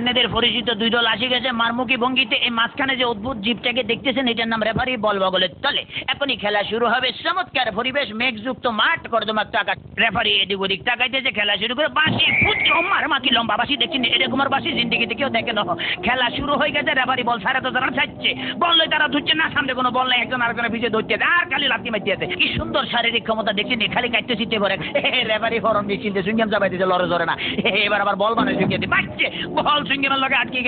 আপনাদের পরিচিত দুই দল আসে গেছে মারমুখী ভঙ্গিতে। এই মাঝখানে যে অদ্ভুত জীবটাকে দেখতেছেন এটার নাম রেফারি, বল বগলের তলে। এখনই খেলা শুরু হবে। চমৎকার পরিবেশ, মেঘযুক্ত মাঠ, কর্দমাক্ত আকাশ। রেফারি এদিক ওদিক তাকাইতেছে, খেলা শুরু করে। বাঁশি ফুটছে, মার কি লম্বা বাঁশি দেখছেন, এরকম আর বাঁশি জিন্দিগিতে কেউ দেখে না। খেলা শুরু হয়ে গেছে, রেফারি বল ছাড়া তো তারা ছাড়ছে, বল লই তারা ধরছে না, সামনে কোনো বল নাই, একজন আরেকজনের পিছিয়ে ধরছে আর খালি লাথি মারতে আছে। কি সুন্দর শারীরিক ক্ষমতা দেখছেন, খালি কাটতে চিনতে পারে। রেফারি ফরন নিশ্চিন্তে সুইংগাম চাপাইতেছে, লড়ে ধরে না। এবার আবার বল মানে সুইংগাম বাচ্চে, বল সুইংগামের লগে আটকে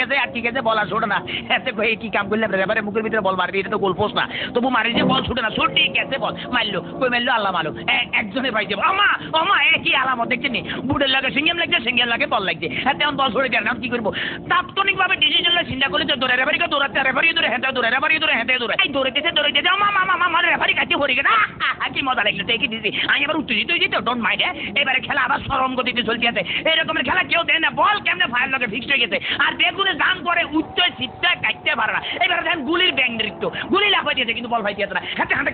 গেছে, বল আর ছোটে না। এতে কই কি কাম করলাম, রেফারি মুখের ভিতরে বল মারবি, এটা তো গোল পোস্ট না, তবু মারি যে বল ছুটে না, ছুটি গেছে বল মারলো, কই মারলো আল্লাহ মালুম। একজনে পাইছে ওমা একই আলামত দেখছেন নি, বুটের লাগে সিঙ্গেম লাগছে, সিঙ্গেল লাগে বল লাগছে। এখন বল ছড়ে দেন, কি করবো? তাৎক্ষণিকভাবে ডিসিশন চিন্তা করলে তো দৌড়ে, রেফারিকে দৌড়াচ্ছে, রেফারি দৌড়ে হেঁটে দৌড়ে, রেফারি দৌড়ে হেঁটে দৌড়ে, এই দৌড়েতেছে রেফারি কাছে পড়ে গেছে। কি মজা লাগলো, দেখি দিদি আমি এবার উত্তেজিত হয়ে যেত, ডোন্ট মাইন্ড। এবারে খেলা আবার সরম গতিতে চলতে আছে। এরকমের খেলা কেউ দেয় না, বল কেমনে ফায়ার লগে ফিক্সড হয়ে গেছে, আর বেগুনে দাম করে উচ্চ সিটটা কাটতে পারে না। এবারে দেখেন গুলির ব্যাং নৃত্য, গুলি লাফাই দিয়েছে কিন্তু বল ফাইতে না, হাতে হাতে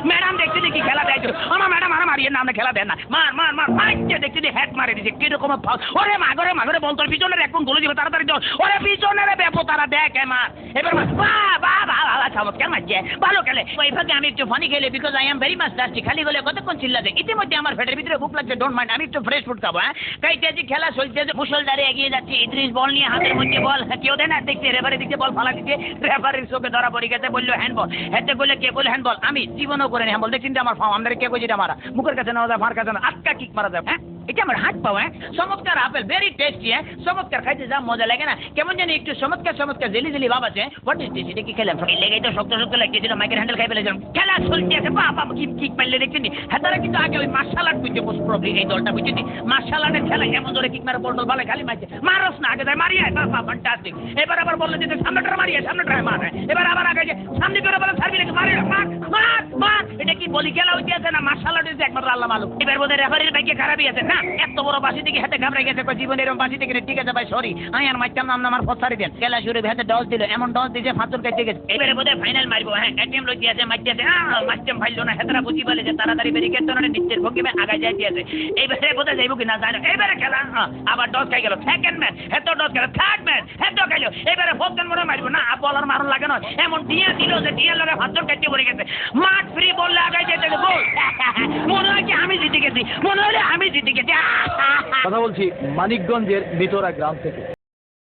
ম্যাডাম দেখছি দেখি খেলা দেয়, আমার ম্যাডাম আর মারিয়ে না, আমরা খেলা দেন না, মার মার মার মারছে, দেখছি হ্যাট মারে দিচ্ছে, কিরকম ওরে মাগরে বল তোর পিছনের এখন গুলো দিবে, তাড়াতাড়ি দল, ওরে পিছনের বেপো তারা দেখ মার, এবার চমৎকার মারছে, ভালো খেলে। ওই ফাঁকে আমি একটু ফানি খেলে, because I am very much thirsty. খালি বলে কতক্ষণ চিল্লাতে, ইতিমধ্যে আমার পেটের ভিতরে ভুক লাগছে, ডোন্ট মাইন্ড, আমি একটু ফ্রেশ ফুড খাবো। কাইতেছি, খেলা চলছে, মুসলধারে এগিয়ে যাচ্ছে ইদ্রিস, বল নিয়ে হাতের মধ্যে বল, কেউ দেয় না, দেখছে রেফারি দিচ্ছে বল ফালা দিচ্ছে, রেফারির চোখে ধরা পড়ে গেছে, বললো হ্যান্ডবল। হেঁটে বললে কে বলে হ্যান্ডবল, আমি জীবনও করে হ্যান্ডবল দেখছেন যে আমার ফার্ম, আমাদের কে কই যেটা মারা মুখের কাছে নেওয়া যায়, মার কাছে না, আটকা কিক মারা যায়। এটা আমার হাত পাওয়া। চমৎকার আপেল, ভেরি টেস্টি। চমৎকার, খাইতে যা মজা লাগে না, কেমন জানি একটু চমৎকার জেলি জেলি ভাব আছে। হোয়াট ইজ দিস, এটা কি খেলাম? লেগে তো শক্ত লাগতেছিল, মাইকের হ্যান্ডেল খাই ফেলেছিলাম। খেলা চলতে আছে, বাবা কিক মারলে দেখছেন। হ্যাঁ, তারা কিন্তু আগে ওই মার্শাল আর্ট বুঝছে, মোস্ট প্রবলি এই দলটা বুঝছেন, মার্শাল আর্টের খেলা এমন ধরে কিক মারে, বল ভালো খালি মারছে, মারস না, আগে যায় মারিয়ে, বাবা ফ্যান্টাস্টিক। এবার আবার বললে যে সামনেটা মারিয়ে, সামনেটা মার, এবার আবার আগে যে সামনে করে বলে সার্ভি লেগে মারে, মার। এটা কি বলি খেলা হইতে আছে না মার্শাল আর্ট হইছে একমাত্র আল্লাহ মালুম। এবার বোধহয় রেফারির বাইকে খারাপই আছে না, এত বড় বাসি থেকে হাতে ঘাবড়ে গেছে, জীবন এরকম বাসি থেকে। ঠিক আছে ভাই, সরি, আমি আর মারতাম না, আমার ফসারি দেন। খেলা শুরু হাতে ডস দিল, এমন ডস দিয়েছে ফাঁচুর কাটতে গেছে। এবারে বোধহয় ফাইনাল মারবো। হ্যাঁ, এটিএম লইতে আছে, মারতে আছে, মারতাম ফাইল না, হেতরা বুঝি বলে যে তাড়াতাড়ি বেরিয়ে তো না, নিচের ভঙ্গিমে আগায় যাইতে আছে। এইবারে বোধহয় যাইব কি না জানো। এবারে খেলা আবার ডস খাই গেল, সেকেন্ড ম্যাচ হেতো ডস গেল, থার্ড ম্যাচ হেতো খাইলো। এবারে ফোর্থ মনে মারবো না, বলার মারণ লাগে না, এমন দিয়ে দিল যে দিয়ে লগে ফাঁচুর কাটতে পড়ে গেছে। মাঠ ফ্রি বললে আগায় যেতে গোল। মনে হয় কি আমি জিতে গেছি, মনে হলে আমি জিতে গেছি। কথা বলছি মানিকগঞ্জের ভিতরা গ্রাম থেকে।